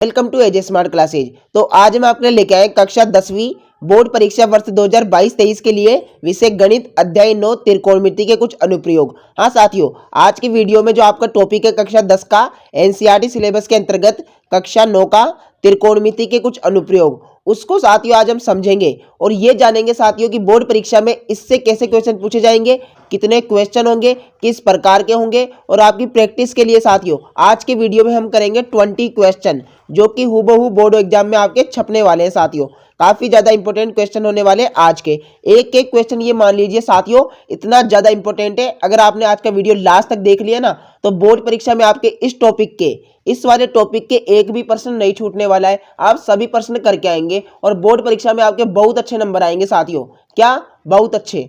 Welcome to AJ smart classes. तो आज हम आपके लिए लेके आए कक्षा 10वीं बोर्ड परीक्षा वर्ष 2022-23 के लिए विषय गणित अध्याय 9 त्रिकोणमिति के कुछ अनुप्रयोग। हाँ साथियों, आज की वीडियो में जो आपका टॉपिक है कक्षा 10 का एनसीईआरटी सिलेबस के अंतर्गत कक्षा 9 का त्रिकोणमिति के कुछ अनुप्रयोग, उसको साथियों आज हम समझेंगे और ये जानेंगे साथियों कि बोर्ड परीक्षा में इससे कैसे क्वेश्चन पूछे जाएंगे, कितने क्वेश्चन होंगे, किस प्रकार के होंगे और आपकी प्रैक्टिस के लिए साथियों आज के वीडियो में हम करेंगे 20 क्वेश्चन जो कि हूबहू बोर्ड एग्जाम में आपके छपने वाले हैं साथियों। काफी ज्यादा इंपॉर्टेंट क्वेश्चन होने वाले हैं आज के। एक एक क्वेश्चन ये मान लीजिए साथियों इतना ज्यादा इंपॉर्टेंट है, अगर आपने आज का वीडियो लास्ट तक देख लिया ना तो बोर्ड परीक्षा में आपके इस टॉपिक के, इस वाले टॉपिक के एक भी प्रश्न नहीं छूटने वाला है। आप सभी प्रश्न करके आएंगे और बोर्ड परीक्षा में आपके बहुत अच्छे नंबर आएंगे साथियों। क्या? बहुत अच्छे।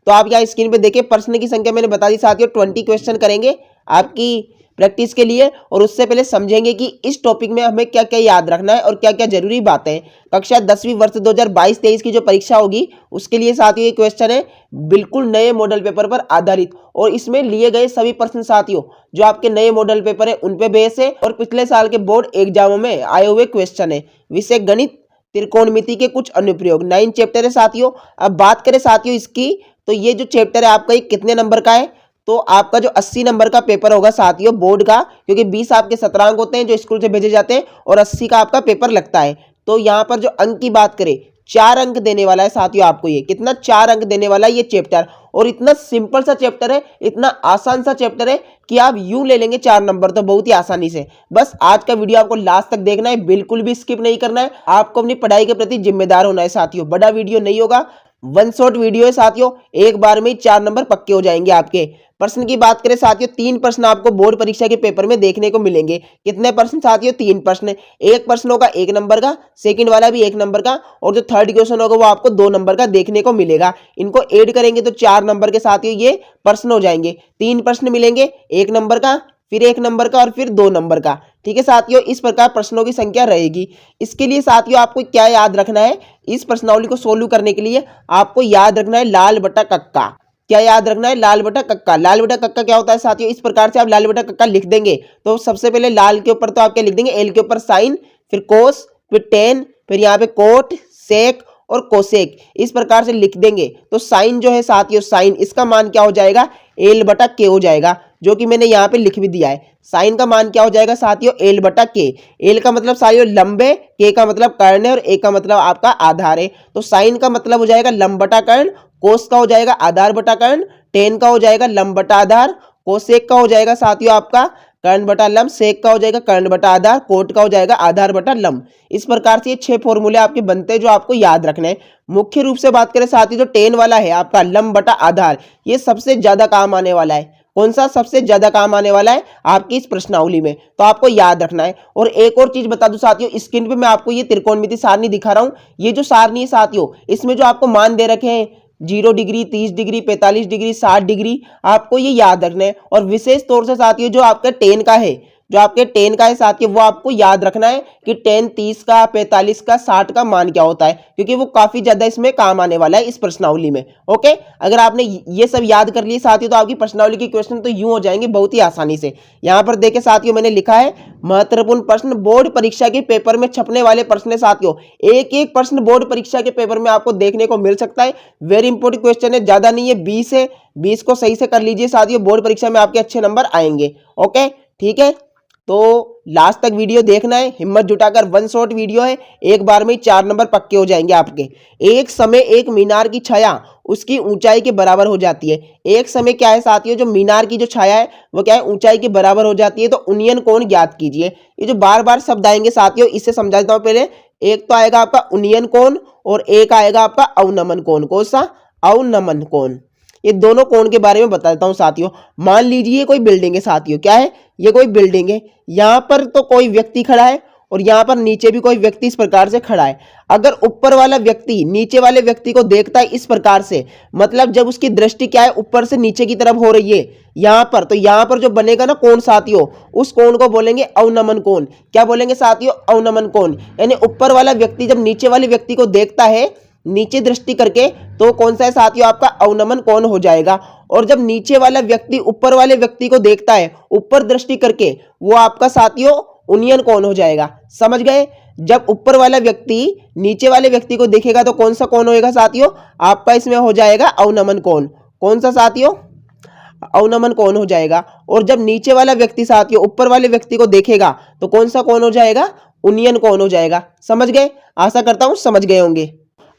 तो आप यहाँ स्क्रीन पे देखिए, प्रश्न की संख्या मैंने बता दी साथियों, 20 क्वेश्चन करेंगे आपकी प्रैक्टिस के लिए। और उससे पहले समझेंगे कि इस टॉपिक में हमें क्या क्या याद रखना है और क्या क्या जरूरी बातें हैं। कक्षा 10वीं वर्ष 2022-23 की जो परीक्षा होगी उसके लिए साथियों ये क्वेश्चन है बिल्कुल नए मॉडल पेपर पर आधारित और इसमें लिए गए सभी प्रश्न साथियों जो आपके नए मॉडल पेपर है उन पे बेस है और पिछले साल के बोर्ड एग्जामों में आए हुए क्वेश्चन है। विषय गणित त्रिकोणमिति के कुछ अनुप्रयोग, 9 चैप्टर है साथियों। अब बात करें साथियों इसकी, तो ये जो चैप्टर है आपका ये कितने नंबर का है? तो आपका जो 80 नंबर का पेपर होगा साथियों बोर्ड का, क्योंकि 20 आपके सत्रांक होते हैं जो स्कूल से भेजे जाते हैं और 80 का आपका पेपर लगता है। तो यहाँ पर जो अंक की बात करें 4 अंक देने वाला है साथियों आपको। ये कितना? 4 अंक देने वाला है ये चैप्टर। और इतना सिंपल सा चैप्टर है, इतना आसान सा चैप्टर है कि आप यूं ले लेंगे 4 नंबर तो बहुत ही आसानी से। बस आज का वीडियो आपको लास्ट तक देखना है, बिल्कुल भी स्किप नहीं करना है। आपको अपनी पढ़ाई के प्रति जिम्मेदार होना है साथियों। बड़ा वीडियो नहीं होगा, वन शॉट वीडियो है साथियों, एक बार में 4 नंबर पक्के हो जाएंगे आपके। प्रश्न की बात करें साथियों, 3 प्रश्न आपको बोर्ड परीक्षा के पेपर में देखने को मिलेंगे। कितने प्रश्न साथियों? 3 प्रश्न। एक प्रश्न होगा 1 नंबर का, सेकंड वाला भी 1 नंबर का और जो थर्ड क्वेश्चन होगा वो आपको 2 नंबर का देखने को मिलेगा। इनको ऐड करेंगे तो 4 नंबर के साथियों ये प्रश्न हो जाएंगे। 3 प्रश्न मिलेंगे, 1 नंबर का, फिर 1 नंबर का और फिर 2 नंबर का। ठीक है साथियों, इस प्रकार प्रश्नों की संख्या रहेगी। इसके लिए साथियों आपको क्या याद रखना है? इस प्रश्नावली को सोल्व करने के लिए आपको याद रखना है लाल बटा कक्का। क्या याद रखना है? लाल बटा कक्का। लाल बटा कक्का क्या होता है साथियों? इस प्रकार से आप लाल बटा कक्का लिख देंगे तो सबसे पहले लाल के ऊपर तो आप क्या लिख देंगे? एल के ऊपर साइन, फिर कोस, फिर टेन, फिर यहाँ पे कोट, सेक और कोसेक, इस प्रकार से लिख देंगे। तो साइन जो है साथियों, साइन इसका मान क्या हो जाएगा? एल बटा के हो जाएगा, जो कि मैंने यहाँ पे लिख भी दिया है। साइन का मान क्या हो जाएगा साथियों? एल बटा के। एल का मतलब साथियों लंबे, के का मतलब कर्ण है और ए का मतलब आपका आधार है। तो साइन का मतलब हो जाएगा लंब बटा कर्ण, कोस का हो जाएगा आधार बटा कर्ण, टेन का हो जाएगा लंब बटा आधार, कोसेक का हो जाएगा साथियों आपका कर्ण बटा लंब, सेक का हो जाएगा कर्ण बटा आधार, कोट का हो जाएगा आधार बटा लंब। इस प्रकार से ये 6 फॉर्मूले आपके बनते हैं जो आपको याद रखने हैं। मुख्य रूप से बात करें साथियों, जो टेन वाला है आपका लंब बटा आधार, ये सबसे ज्यादा काम आने वाला है। कौन सा सबसे ज्यादा काम आने वाला है आपकी इस प्रश्नावली में? तो आपको याद रखना है। और एक और चीज बता दूं साथियों, स्क्रीन पे मैं आपको ये त्रिकोणमिति सारणी दिखा रहा हूं। ये जो सारणी है साथियों, इसमें जो आपको मान दे रखे हैं 0 डिग्री, 30 डिग्री, 45 डिग्री, 60 डिग्री, आपको ये याद रखना है। और विशेष तौर से साथियों जो आपका 10 का है, जो आपके 10 का है साथियों, वो आपको याद रखना है कि 10, 30 का, 45 का, 60 का मान क्या होता है, क्योंकि वो काफी ज्यादा इसमें काम आने वाला है इस प्रश्नावली में। ओके, अगर आपने ये सब याद कर लिए साथियों तो आपकी प्रश्नावली के क्वेश्चन तो यूं हो जाएंगे बहुत ही आसानी से। यहां पर देखे साथियों मैंने लिखा है महत्वपूर्ण प्रश्न बोर्ड परीक्षा के पेपर में छपने वाले प्रश्न है साथियों। एक एक प्रश्न बोर्ड परीक्षा के पेपर में आपको देखने को मिल सकता है। वेरी इंपॉर्टेंट क्वेश्चन है, ज्यादा नहीं है, 20 है। 20 को सही से कर लीजिए साथियों, बोर्ड परीक्षा में आपके अच्छे नंबर आएंगे। ओके, ठीक है, तो लास्ट तक वीडियो देखना है, हिम्मत जुटाकर, वन शॉट वीडियो है, एक बार में 4 नंबर पक्के हो जाएंगे आपके। एक समय एक मीनार की छाया उसकी ऊंचाई के बराबर हो जाती है। एक समय क्या है साथियों, जो मीनार की जो छाया है वो क्या है? ऊंचाई के बराबर हो जाती है। तो उन्नयन कोण ज्ञात कीजिए। ये जो बार बार शब्द आएंगे साथियों, इससे समझा देता हूं पहले। एक तो आएगा आपका उन्नयन कोण और एक आएगा आपका अवनमन कोण। कौन सा? अवनमन कोण। ये दोनों कोण के बारे में बता देता हूं साथियों। मान लीजिए कोई बिल्डिंग है साथियों, क्या है? ये कोई बिल्डिंग है। यहां पर तो कोई व्यक्ति खड़ा है और यहां पर नीचे भी कोई व्यक्ति इस प्रकार से खड़ा है। अगर ऊपर वाला व्यक्ति नीचे वाले व्यक्ति को देखता है इस प्रकार से, मतलब जब उसकी दृष्टि क्या है ऊपर से नीचे की तरफ हो रही है यहां पर, तो यहां पर जो बनेगा ना कोण साथियों, उस कोण को बोलेंगे अवनमन कोण। क्या बोलेंगे साथियों? अवनमन कोण। यानी ऊपर वाला व्यक्ति जब नीचे वाले व्यक्ति को देखता है नीचे दृष्टि करके, तो कौन सा है साथियों? आपका अवनमन कोण हो जाएगा। और जब नीचे वाला व्यक्ति ऊपर वाले व्यक्ति को देखता है ऊपर दृष्टि करके, वो आपका साथियों उनियन कोण हो जाएगा। समझ गए। जब ऊपर वाला व्यक्ति नीचे वाले व्यक्ति को देखेगा तो कौन सा कोण होएगा साथियों, आपका इसमें हो जाएगा अवनमन कोण। कौन सा साथियों, अवनमन कोण हो जाएगा। और जब नीचे वाला व्यक्ति साथियों ऊपर वाले व्यक्ति को देखेगा तो कौन सा कोण हो जाएगा, उनियन कोण हो जाएगा। समझ गए, आशा करता हूं समझ गए होंगे।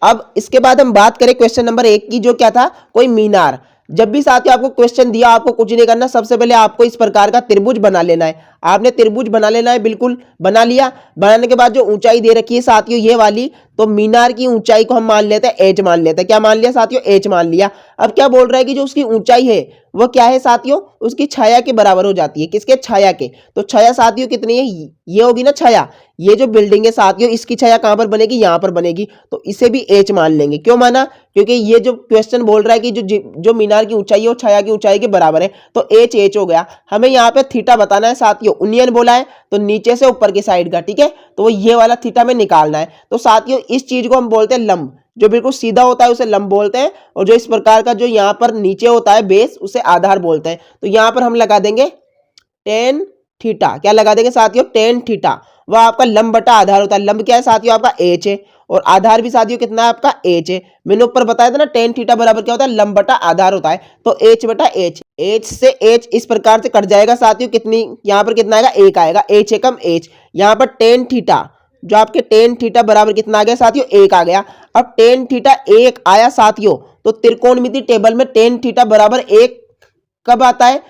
अब इसके बाद हम बात करें क्वेश्चन नंबर 1 की, जो क्या था, कोई मीनार। जब भी साथियों आपको क्वेश्चन दिया, आपको कुछ नहीं करना, सबसे पहले आपको इस प्रकार का त्रिभुज बना लेना है। आपने त्रिभुज बना लेना है, बिल्कुल बना लिया। बनाने के बाद जो ऊंचाई दे रखी है साथियों ये वाली, तो मीनार की ऊंचाई को हम मान लेते हैं एच मान लेते हैं। क्या मान लिया साथियों, एच मान लिया। अब क्या बोल रहा है कि जो उसकी ऊंचाई है वो क्या है साथियों, उसकी छाया के बराबर हो जाती है। किसके, छाया के। तो छाया साथियों कितनी है, ये होगी ना छाया। ये जो बिल्डिंग है साथियों इसकी छाया कहां पर बनेगी, यहां पर बनेगी। तो इसे भी एच मान लेंगे। क्यों माना, क्योंकि ये जो क्वेश्चन बोल रहा है कि जो मीनार की ऊंचाई है वो छाया की ऊंचाई के बराबर है, तो एच एच हो गया। हमें यहाँ पे थीटा बताना है साथियों, उनियन बोला है तो नीचे से ऊपर की साइड का, ठीक है, तो वो ये वाला थीटा में निकालना है। तो साथियों इस चीज को हम बोलते हैं लंब। जो बिल्कुल सीधा होता है उसे लंब बोलते हैं, और जो इस प्रकार का जो यहाँ पर नीचे होता है बेस, उसे आधार बोलते हैं। तो यहाँ पर हम लगा देंगे टेन थीटा। क्या लगा देंगे साथियों, टेन थीटा। वह आपका लंब बटा आधार होता है। लंब क्या है साथियों, आपका एच है, और आधार भी साथियों कितना है, आपका एच है। मैंने ऊपर बताया था ना, टेन थीटा बराबर क्या होता है, लंब बटा आधार होता है। तो एच बटा एच, एच से एच इस प्रकार से कट जाएगा साथियों। कितनी, यहाँ पर कितना आएगा, एक आएगा। एच एकम एच, यहाँ पर टेन थीटा, जो आपके टेन थीटा बराबर कितना आ गया साथियों, एक आ गया। अब टेन थीटा एक आया साथियों, तो त्रिकोणमिति टेबल में टेन थीटा बराबर एक कब आता है,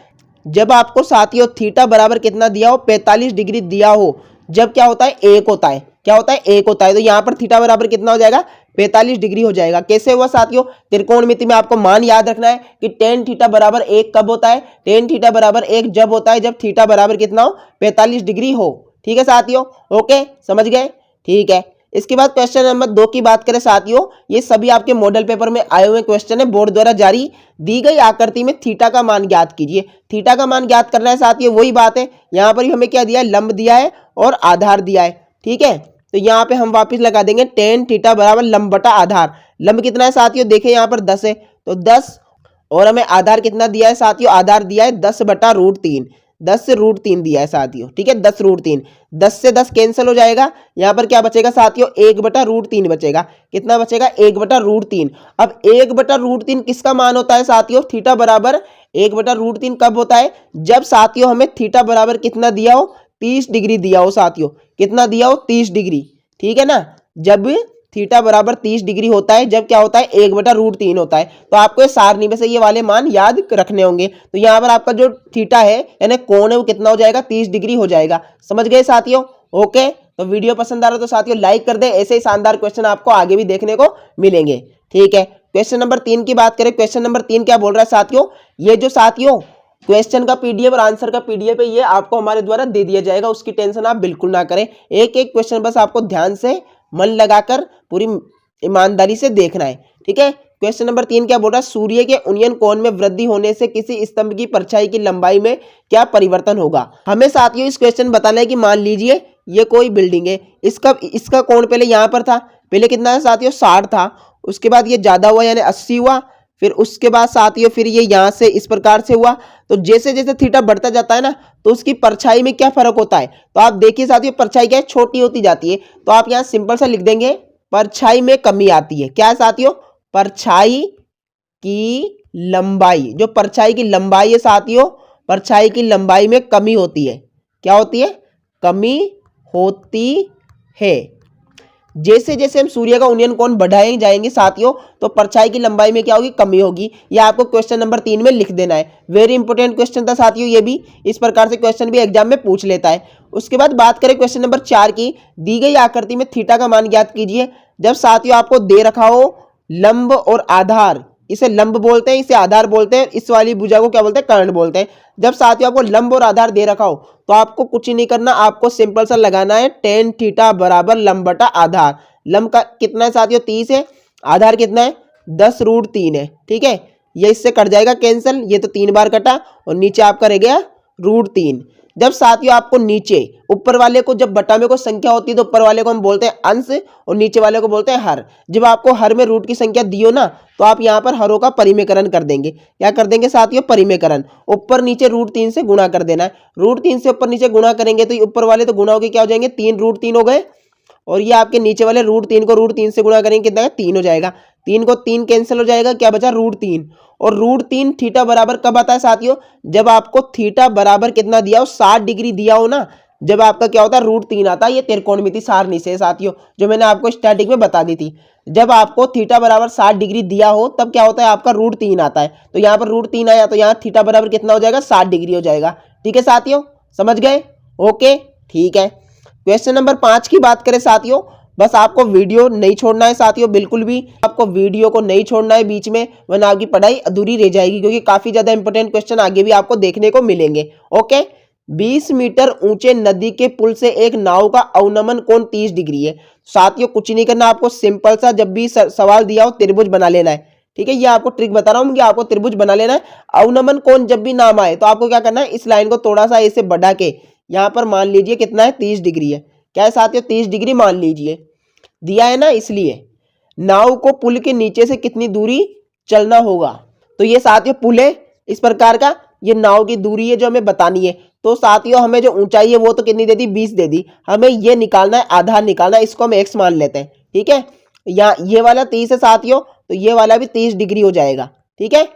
जब आपको साथियों थीटा बराबर कितना दिया हो, 45 डिग्री दिया हो। जब क्या होता है, एक होता है। क्या होता है, एक होता है। तो यहां पर थीटा बराबर कितना हो जाएगा, 45 डिग्री हो जाएगा। कैसे हुआ साथियों, त्रिकोणमिति में आपको मान याद रखना है कि टेन थीटा बराबर एक कब होता है, टेन थीटा बराबर एक जब होता है जब थीटा बराबर कितना हो, 45 डिग्री हो। ठीक है साथियों, ओके, समझ गए, ठीक है। इसके बाद क्वेश्चन नंबर 2 की बात करें साथियों, ये सभी आपके मॉडल पेपर में आए हुए क्वेश्चन है, बोर्ड द्वारा जारी। दी गई आकृति में थीटा का मान ज्ञात कीजिए। थीटा का मान ज्ञात करना है साथियों, वही बात है। यहाँ पर भी हमें क्या दिया है, लंब दिया है और आधार दिया है। ठीक है, तो यहाँ पे हम वापस लगा देंगे टेन थीटा बराबर लंब बटा आधार। लंब कितना है साथियों, देखें यहाँ पर 10 है, तो 10, और हमें आधार कितना दिया है साथियों, आधार दिया है 10 बटा रूट 3। 10 से रूट 3 दिया है साथियों, ठीक है, 10 रूट 3। 10 से 10 कैंसिल हो जाएगा। यहाँ पर क्या बचेगा साथियों, 1 बटा रूट 3 बचेगा। कितना बचेगा, 1 बटा रूट 3। अब 1 बटा रूट 3 किसका मान होता है साथियों, थीटा बराबर 1 बटा रूट 3 कब होता है, जब साथियों हमें थीटा बराबर कितना दिया हो, 30 डिग्री दिया हो साथियों। कितना दिया हो, 30 डिग्री। ठीक है ना, जब थीटा बराबर 30 डिग्री होता है, जब क्या होता है, 1 बटा रूट 3 होता है। तो आपको ये सारणी में से ये वाले मान याद रखने होंगे। तो यहाँ पर आपका जो थीटा है यानी कोण है वो कितना हो जाएगा, 30 डिग्री हो जाएगा। समझ गए साथियों, ओके। तो वीडियो पसंद आ रहा तो साथियों लाइक कर दे, ऐसे ही शानदार क्वेश्चन आपको आगे भी देखने को मिलेंगे। ठीक है, क्वेश्चन नंबर 3 की बात करें। क्वेश्चन नंबर 3 क्या बोल रहा है साथियों, ये जो साथियों क्वेश्चन का पीडीएफ और आंसर का पीडीएफ है, ये आपको हमारे द्वारा दे दिया जाएगा, उसकी टेंशन आप बिल्कुल ना करें। एक एक क्वेश्चन बस आपको ध्यान से मन लगाकर पूरी ईमानदारी से देखना है। ठीक है, क्वेश्चन नंबर 3 क्या बोल रहा है, सूर्य के उन्नयन कोण में वृद्धि होने से किसी स्तंभ की परछाई की लंबाई में क्या परिवर्तन होगा। हमें साथियों इस क्वेश्चन बताना है कि मान लीजिए ये कोई बिल्डिंग है, इसका कोण पहले यहाँ पर था, पहले कितना है साथियों, 60 था। उसके बाद ये ज्यादा हुआ यानी 80 हुआ। फिर उसके बाद साथियों फिर ये यहाँ से इस प्रकार से हुआ। तो जैसे जैसे थीटा बढ़ता जाता है ना, तो उसकी परछाई में क्या फर्क होता है। तो आप देखिए साथियों, परछाई क्या है, छोटी होती जाती है। तो आप यहाँ सिंपल सा लिख देंगे, परछाई में कमी आती है। क्या है साथियों, परछाई की लंबाई, जो परछाई की लंबाई है साथियों, परछाई की लंबाई में कमी होती है। क्या होती है, कमी होती है। जैसे जैसे हम सूर्य का उन्नयन कोण बढ़ाए जाएंगे साथियों, तो परछाई की लंबाई में क्या होगी, कमी होगी। यह आपको क्वेश्चन नंबर 3 में लिख देना है। वेरी इंपॉर्टेंट क्वेश्चन था साथियों, ये भी इस प्रकार से क्वेश्चन भी एग्जाम में पूछ लेता है। उसके बाद बात करें क्वेश्चन नंबर 4 की, दी गई आकृति में थीटा का मान ज्ञात कीजिए। जब साथियों आपको दे रखा हो लंब और आधार, इसे लंब बोलते हैं, इसे आधार बोलते हैं, इस वाली भुजा को क्या बोलते हैं, कर्ण बोलते हैं। जब साथियों आपको लंब और आधार दे रखा हो तो आपको कुछ नहीं करना, आपको सिंपल सा लगाना है टेन थीटा बराबर लंब बटा आधार। लंब का कितना है साथियों, 30 है, आधार कितना है, 10 रूट 3 है। ठीक है, ये इससे कट जाएगा कैंसिल, ये तो 3 बार कटा और नीचे आपका रह गया रूट 3। जब साथियों आपको नीचे ऊपर वाले को जब बटा में कोई संख्या होती है तो ऊपर वाले को हम बोलते हैं अंश और नीचे वाले को बोलते हैं हर। जब आपको हर में रूट की संख्या दी हो ना तो आप यहाँ पर हरों का परिमेयकरण कर देंगे। क्या कर देंगे साथियों? परिमेयकरण। ऊपर नीचे √3 से गुणा कर देना है। √3 से ऊपर नीचे गुणा करेंगे तो ऊपर वाले तो गुणा होके क्या हो जाएंगे? 3 √3 हो गए, और ये आपके नीचे वाले √3 को √3 से गुणा करेंगे कितना है? 3 हो जाएगा। 3 को 3 कैंसिल हो जाएगा, क्या बचा? √3। और √3 थीटा बराबर कब आता है साथियों? जब आपको थीटा बराबर कितना दिया हो? 60 डिग्री दिया हो ना, जब आपका क्या होता है? √3 आता है। ये त्रिकोणमिति सारणी से साथियों, जो मैंने आपको स्टैटिक में बता दी थी। जब आपको थीटा बराबर 60 डिग्री दिया हो तब क्या होता है? आपका √3 आता है। तो यहाँ पर √3 आया तो यहाँ थीटा बराबर कितना हो जाएगा? 60 डिग्री हो जाएगा। ठीक है साथियों, समझ गए? ओके, ठीक है। क्वेश्चन नंबर 5 की बात करें साथियों, बस आपको वीडियो नहीं छोड़ना है साथियों, बिल्कुल भी आपको वीडियो को नहीं छोड़ना है बीच में, वरना आपकी पढ़ाई अधूरी रह जाएगी, क्योंकि काफी ज्यादा इंपॉर्टेंट क्वेश्चन आगे भी आपको देखने को मिलेंगे। ओके, 20 मीटर ऊंचे नदी के पुल से एक नाव का अवनमन कोण 30 डिग्री है। साथियों कुछ नहीं करना, आपको सिंपल सा जब भी सवाल दिया हो त्रिभुज बना लेना है। ठीक है, ये आपको ट्रिक बता रहा हूं कि आपको त्रिभुज बना लेना है। अवनमन कोण जब भी नाम आए तो आपको क्या करना है? इस लाइन को थोड़ा सा ऐसे बढ़ा के यहाँ पर मान लीजिए कितना है? 30 डिग्री है। क्या है साथियों? 30 डिग्री मान लीजिए, दिया है ना, इसलिए नाव को पुल के नीचे से कितनी दूरी चलना होगा? तो ये साथियों पुल है इस प्रकार का, ये नाव की दूरी है जो हमें बतानी है। तो साथियों हमें जो ऊंचाई है वो तो कितनी दे दी? 20 दे दी। हमें ये निकालना है, आधार निकालना है, इसको हम x मान लेते हैं। ठीक है, यहाँ ये वाला 30 है साथियों, तो ये वाला भी 30 डिग्री हो जाएगा। ठीक है,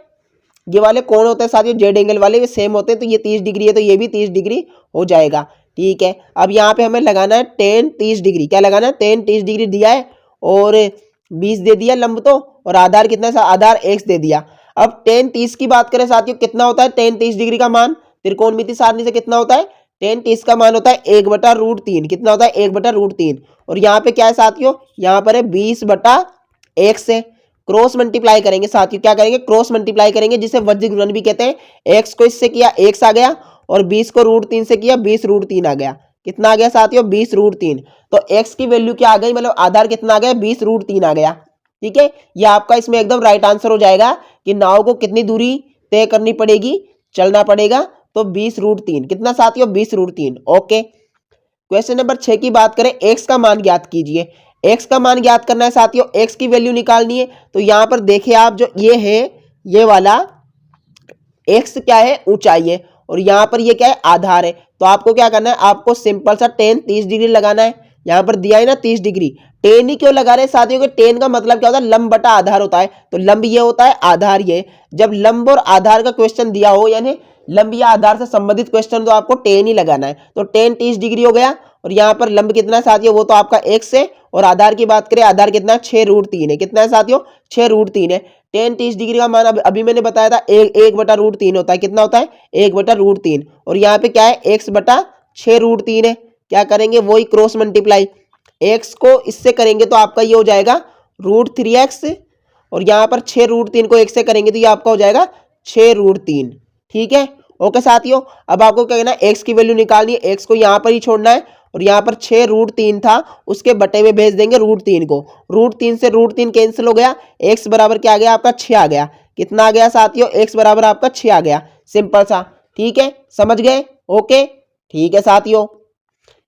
ये वाले कौन होते हैं साथियों? जेड एंगल वाले, ये सेम होते हैं, तो ये 30 डिग्री है तो ये भी 30 डिग्री हो जाएगा। ठीक है, अब यहाँ पे हमें लगाना है tan 30 डिग्री। क्या लगाना है? tan 30 डिग्री दिया है और 20 दे दिया लंब तो, और आधार कितना है? आधार x दे दिया। अब tan 30 की बात करें साथियों, कितना होता है tan 30 डिग्री का मान? त्रिकोणमिति सारणी से कितना होता है? tan 30 का मान होता है 1/√3। कितना होता है? 1/√3। और यहाँ पे क्या है साथियों? यहाँ पर है 20/x से क्रॉस मल्टीप्लाई करेंगे साथियों। क्या करेंगे? क्रॉस मल्टीप्लाई करेंगे, जिसे वज्र गुणन भी कहते हैं। x को इससे किया x आ गया, और 20 को √3 से किया 20√3 आ गया। कितना आ गया साथियों? 20√3। तो x की वैल्यू क्या आ गई? मतलब आधार कितना आ गया? 20√3 आ गया। ठीक है, ये आपका इसमें एकदम राइट आंसर हो जाएगा कि नाव को कितनी दूरी तय करनी पड़ेगी, चलना पड़ेगा, तो 20√3। कितना साथियों? 20√3। ओके, क्वेश्चन नंबर 6 की बात करें, x का मान ज्ञात कीजिए। x का मान ज्ञात करना है साथियों, x की वैल्यू निकालनी है। तो यहां पर देखिए आप, जो ये है ये वाला x क्या है? ऊंचाई है, और यहाँ पर ये क्या है? आधार है। तो आपको क्या करना है? आपको सिंपल सा tan 30 डिग्री लगाना है। यहाँ पर दिया है ना 30 डिग्री। tan ही क्यों लगा रहे हैं साथियों? कि tan का मतलब क्या होता है? लंब बटा आधार होता है। तो लंब ये होता है, आधार ये। जब लंब और आधार का क्वेश्चन दिया हो, यानी लंब या आधार से संबंधित क्वेश्चन, तो आपको tan ही लगाना है। तो tan 30 डिग्री हो गया, और यहाँ पर लंब कितना है साथियों? वो तो आपका x है, और आधार की बात करें, आधार कितना है? 6√3 है। कितना है साथियों? 6√3 है। tan 30 डिग्री का मान अभी मैंने बताया था 1/√3 होता है। कितना होता है? 1/√3। और यहाँ पे क्या है? x/6√3 है। क्या करेंगे? वही क्रॉस मल्टीप्लाई, x को इससे करेंगे तो आपका ये हो जाएगा √3x, और यहाँ पर 6√3 को x से करेंगे तो ये आपका हो जाएगा 6√3। ठीक है, ओके साथियों। अब आपको क्या करना है? x की वैल्यू निकालनी है। x को यहाँ पर ही छोड़ना है, और यहाँ पर 6√3 था, उसके बटे में भेज देंगे √3 को। √3 से √3 कैंसिल हो गया, x बराबर क्या आ गया? आपका 6 आ गया। कितना आ गया साथियों? x बराबर आपका 6 आ गया। सिंपल सा। ठीक है, समझ गए? ओके, ठीक है साथियों।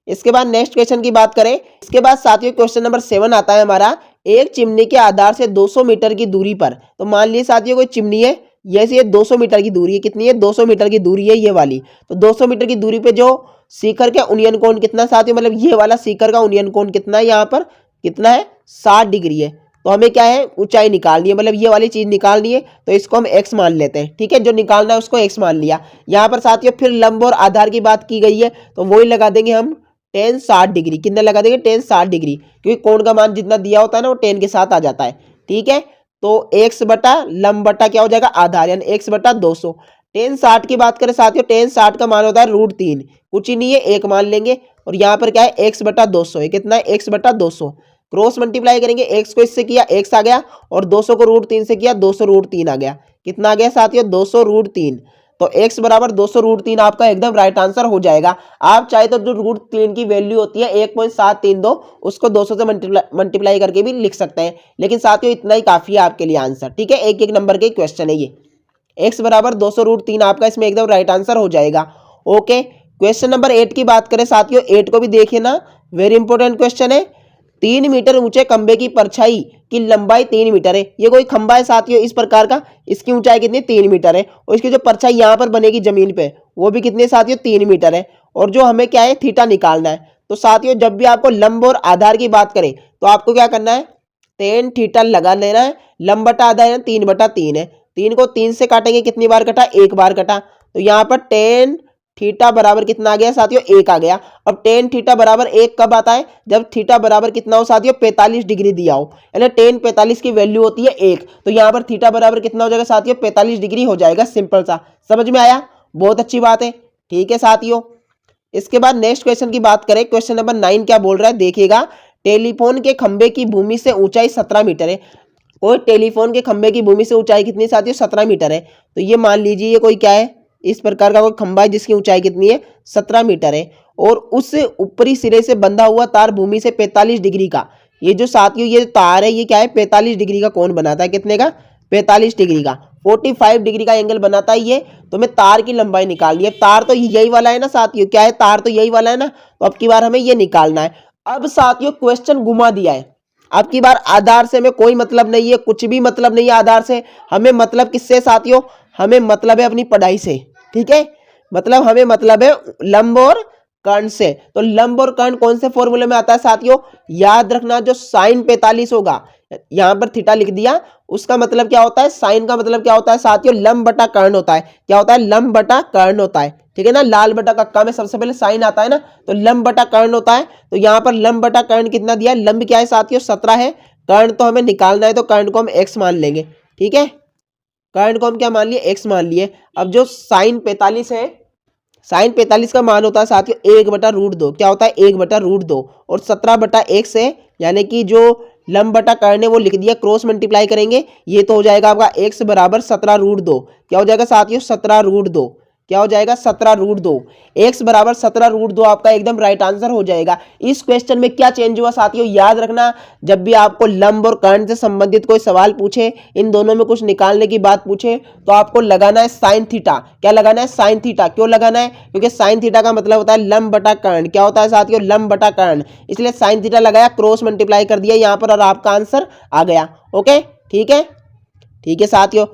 इसके बाद नेक्स्ट क्वेश्चन की बात करें, इसके बाद साथियों क्वेश्चन नंबर 7 आता है हमारा, एक चिमनी के आधार से 200 मीटर की दूरी पर। तो मान लीजिए साथियों कोई चिमनी है, ये 200 मीटर की दूरी है। कितनी है? 200 मीटर की दूरी है ये वाली। तो 200 मीटर की दूरी पे जो शिखर का उन्नयन कोण कितना साथियों? मतलब ये वाला शिखर का उन्नयन कोण कितना है? यहाँ पर कितना है? 60 डिग्री है। तो हमें क्या है? ऊंचाई निकालनी है, मतलब ये वाली चीज निकालनी है, तो इसको हम x मान लेते हैं। ठीक है, जो निकालना है उसको x मान लिया। यहाँ पर साथियों फिर लंब और आधार की बात की गई है, तो वही लगा देंगे हम tan 60 डिग्री। कितना लगा देंगे? tan 60 डिग्री, क्योंकि कोण का मान जितना दिया होता है ना वो tan के साथ आ जाता है। ठीक है, तो x बटा लंब बटा क्या हो जाएगा? आधार, यानी x/200। tan 60 की बात करें साथियों, tan 60 का मान होता है √3, कुछ ही नहीं है, एक मान लेंगे, और यहाँ पर क्या है? x/200 है। कितना है? x/200। क्रॉस मल्टीप्लाई करेंगे, x को इससे किया x आ गया, और 200 को √3 से किया 200√3 आ गया। कितना आ गया साथियों? 200√3। तो x बराबर 200√3 आपका एकदम राइट आंसर हो जाएगा। आप चाहे तो जो √3 की वैल्यू होती है 1.732, उसको 200 से मल्टीप्लाई करके भी लिख सकते हैं, लेकिन साथियों इतना ही काफी है आपके लिए आंसर। ठीक है, एक एक नंबर के क्वेश्चन है ये। x बराबर 200√3 आपका इसमें एकदम राइट आंसर हो जाएगा। ओके, क्वेश्चन नंबर 8 की बात करें साथियों, 8 को भी देखिए ना, वेरी इंपॉर्टेंट क्वेश्चन है। 3 मीटर ऊंचे खंबे की परछाई की लंबाई 3 मीटर है। ये कोई खंबा है साथियों इस प्रकार का, इसकी ऊंचाई कितनी 3 मीटर है, और इसकी जो परछाई यहाँ पर बनेगी जमीन पे वो भी कितनी साथियों 3 मीटर है। और जो हमें क्या है थीटा निकालना है। तो साथियों जब भी आपको लंब और आधार की बात करें तो आपको क्या करना है, टेन थीटा लगा लेना है। लंब बटा आधा है 3/3 है, 3 को 3 से काटेंगे कितनी बार कटा, एक बार कटा। तो यहाँ पर टेन थीटा बराबर कितना आ गया साथियों, 1 आ गया। अब टेन थीटा बराबर 1 कब आता है, जब थीटा बराबर कितना हो साथियों 45 डिग्री दिया हो, यानी टेन 45 की वैल्यू होती है 1। तो यहाँ पर थीटा बराबर कितना हो जाएगा साथियों 45 डिग्री हो जाएगा। सिंपल सा, समझ में आया, बहुत अच्छी बात है। ठीक है साथियों, इसके बाद नेक्स्ट क्वेश्चन की बात करें, क्वेश्चन नंबर 9 क्या बोल रहा है देखिएगा। टेलीफोन के खंबे की भूमि से ऊंचाई 17 मीटर है। कोई टेलीफोन के खंबे की भूमि से ऊंचाई कितनी साथियों 17 मीटर है। तो ये मान लीजिए ये कोई क्या है, इस प्रकार का कोई खंबा है जिसकी ऊंचाई कितनी है 17 मीटर है, और उस ऊपरी सिरे से बंधा हुआ तार भूमि से 45 डिग्री का, ये जो साथियों ये तार है ये क्या है 45 डिग्री का कोण बनाता है, कितने का 45 डिग्री का, 45 डिग्री का एंगल बनाता है ये। तो हमें तार की लंबाई निकालनी है। तार तो यही वाला है ना साथियों, क्या है तार तो यही वाला है ना, तो अब की बार हमें ये निकालना है। अब साथियों क्वेश्चन घुमा दिया है, अब की बार आधार से हमें कोई मतलब नहीं है, कुछ भी मतलब नहीं है आधार से। हमें मतलब किससे साथियों, हमें मतलब है अपनी पढ़ाई से। ठीक है, मतलब हमें मतलब है लंब और कर्ण से। तो लंब और कर्ण कौन से फॉर्मूले में आता है साथियों, याद रखना, जो साइन 45 होगा, यहां पर थीटा लिख दिया, उसका मतलब क्या होता है, साइन का मतलब क्या होता है साथियों लंब बटा कर्ण होता है। क्या होता है, लंब बटा कर्ण होता है। ठीक है ना, लाल बटा कक्का में सबसे पहले साइन आता है ना, तो लंब बटा कर्ण होता है। तो यहाँ पर लंब बटा कर्ण कितना दिया है, लंब क्या है साथियों 17 है, कर्ण तो हमें निकालना है, तो कर्ण को हम x मान लेंगे। ठीक है, कर्ण को हम क्या मान लिए, x मान लिए। अब जो साइन 45 है, साइन 45 का मान होता है साथियों 1/√2, क्या होता है 1/√2, और 17/x है, यानी कि जो लंब बटा कर्ण है वो लिख दिया, क्रॉस मल्टीप्लाई करेंगे, ये तो हो जाएगा आपका x बराबर 17√2। क्या हो जाएगा साथियों 17√2, क्या हो जाएगा 17√2, x बराबर 17√2 आपका एकदम राइट आंसर हो जाएगा। इस क्वेश्चन में क्या चेंज हुआ साथियों, याद रखना, जब भी आपको लंब और कर्ण से संबंधित कोई सवाल पूछे, इन दोनों में कुछ निकालने की बात पूछे, तो आपको लगाना है साइन थीटा। क्या लगाना है, साइन थीटा। क्यों लगाना है, क्योंकि साइन थीटा का मतलब होता है लंब बटा कर्ण। क्या होता है साथियों, लंब बटा कर्ण, इसलिए साइन थीटा लगाया, क्रॉस मल्टीप्लाई कर दिया यहाँ पर, और आपका आंसर आ गया। ओके, ठीक है, ठीक है साथियों।